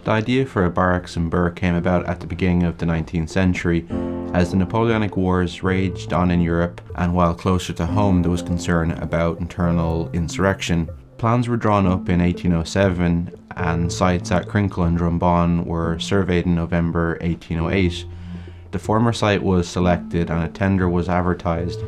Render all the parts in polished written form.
The idea for a barracks in Birr came about at the beginning of the 19th century, as the Napoleonic Wars raged on in Europe, and while closer to home there was concern about internal insurrection. Plans were drawn up in 1807, and sites at Crinkle and Drumbawn were surveyed in November 1808. The former site was selected and a tender was advertised,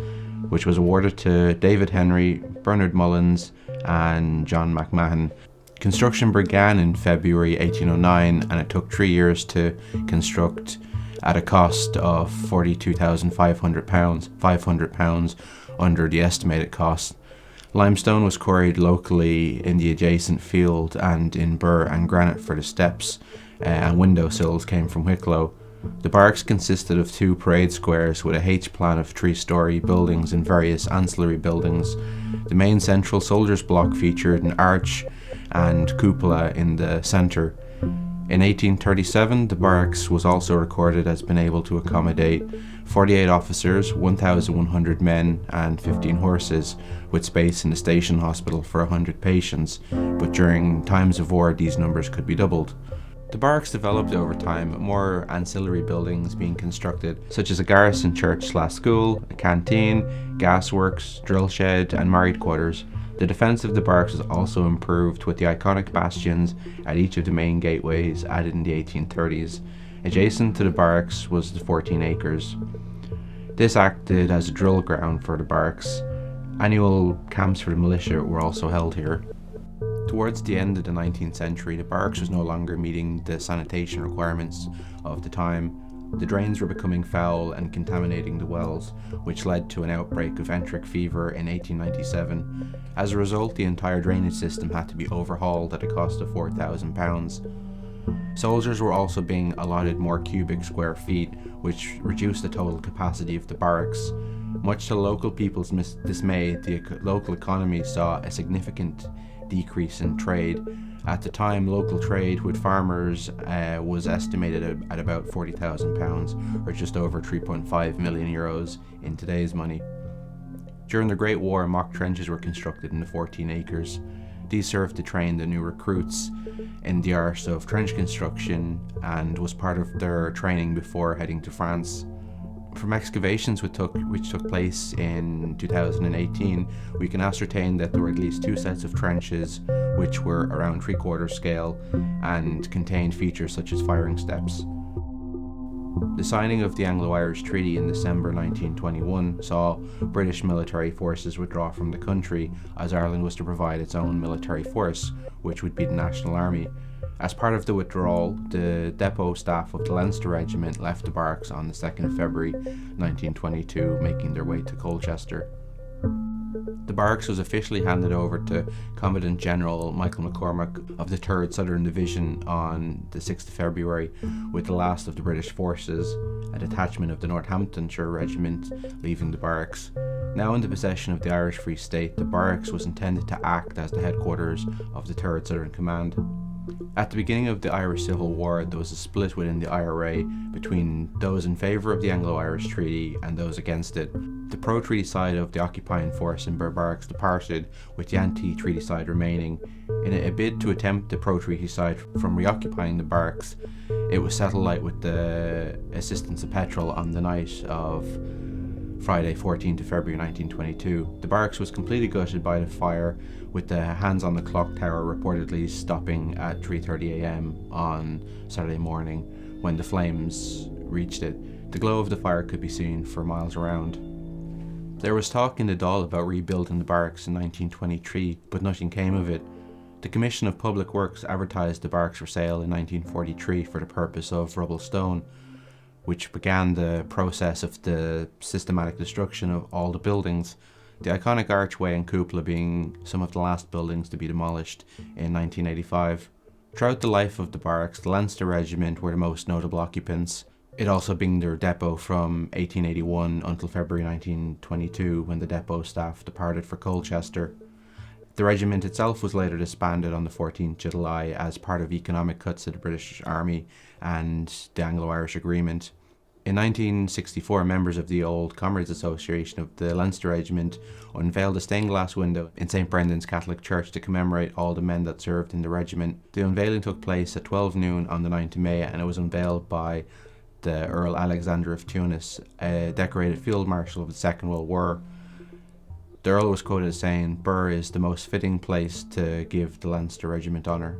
which was awarded to David Henry, Bernard Mullins, and John McMahon. Construction began in February 1809, and it took 3 years to construct at a cost of £42,500, £500 under the estimated cost. Limestone was quarried locally in the adjacent field and in Birr, and granite for the steps and window sills came from Wicklow. The barracks consisted of 2 parade squares with a H-plan of 3-storey buildings and various ancillary buildings. The main central soldiers' block featured an arch and cupola in the centre. In 1837, the barracks was also recorded as being able to accommodate 48 officers, 1,100 men and 15 horses, with space in the station hospital for 100 patients, but during times of war these numbers could be doubled. The barracks developed over time, with more ancillary buildings being constructed, such as a garrison church/school, a canteen, gasworks, drill shed and married quarters. The defence of the barracks was also improved, with the iconic bastions at each of the main gateways added in the 1830s. Adjacent to the barracks was the 14 acres. This acted as a drill ground for the barracks. Annual camps for the militia were also held here. Towards the end of the 19th century, the barracks was no longer meeting the sanitation requirements of the time. The drains were becoming foul and contaminating the wells, which led to an outbreak of enteric fever in 1897. As a result, the entire drainage system had to be overhauled at a cost of £4,000. Soldiers were also being allotted more cubic square feet, which reduced the total capacity of the barracks. Much to local people's dismay, the local economy saw a significant decrease in trade. At the time, local trade with farmers was estimated at about £40,000, or just over 3.5 million euros in today's money. During the Great War, mock trenches were constructed in the 14 acres. These served to train the new recruits in the art of trench construction and was part of their training before heading to France. From excavations which took place in 2018, we can ascertain that there were at least 2 sets of trenches which were around 3/4 scale and contained features such as firing steps. The signing of the Anglo-Irish Treaty in December 1921 saw British military forces withdraw from the country, as Ireland was to provide its own military force, which would be the National Army. As part of the withdrawal, the depot staff of the Leinster Regiment left the barracks on the 2nd of February 1922, making their way to Colchester. The barracks was officially handed over to Commandant General Michael McCormack of the 3rd Southern Division on the 6th of February, with the last of the British forces, a detachment of the Northamptonshire Regiment, leaving the barracks. Now in the possession of the Irish Free State, the barracks was intended to act as the headquarters of the 3rd Southern Command. At the beginning of the Irish Civil War, there was a split within the IRA between those in favour of the Anglo-Irish Treaty and those against it. The pro-treaty side of the occupying force in Birr Barracks departed, with the anti-treaty side remaining. In a bid to attempt the pro-treaty side from reoccupying the barracks, it was set alight with the assistance of petrol on the night of Friday 14th of February 1922. The barracks was completely gutted by the fire, with the hands on the clock tower reportedly stopping at 3:30 a.m. on Saturday morning when the flames reached it. The glow of the fire could be seen for miles around. There was talk in the Dáil about rebuilding the barracks in 1923, but nothing came of it. The Commission of Public Works advertised the barracks for sale in 1943 for the purpose of rubble stone, which began the process of the systematic destruction of all the buildings, the iconic archway and cupola being some of the last buildings to be demolished in 1985. Throughout the life of the barracks, the Leinster Regiment were the most notable occupants, it also being their depot from 1881 until February 1922, when the depot staff departed for Colchester. The regiment itself was later disbanded on the 14th July as part of economic cuts to the British Army and the Anglo-Irish Agreement. In 1964, members of the Old Comrades Association of the Leinster Regiment unveiled a stained glass window in St Brendan's Catholic Church to commemorate all the men that served in the regiment. The unveiling took place at 12 noon on the 9th of May, and it was unveiled by the Earl Alexander of Tunis, a decorated Field Marshal of the Second World War. The Earl was quoted as saying, "Birr is the most fitting place to give the Leinster Regiment honour."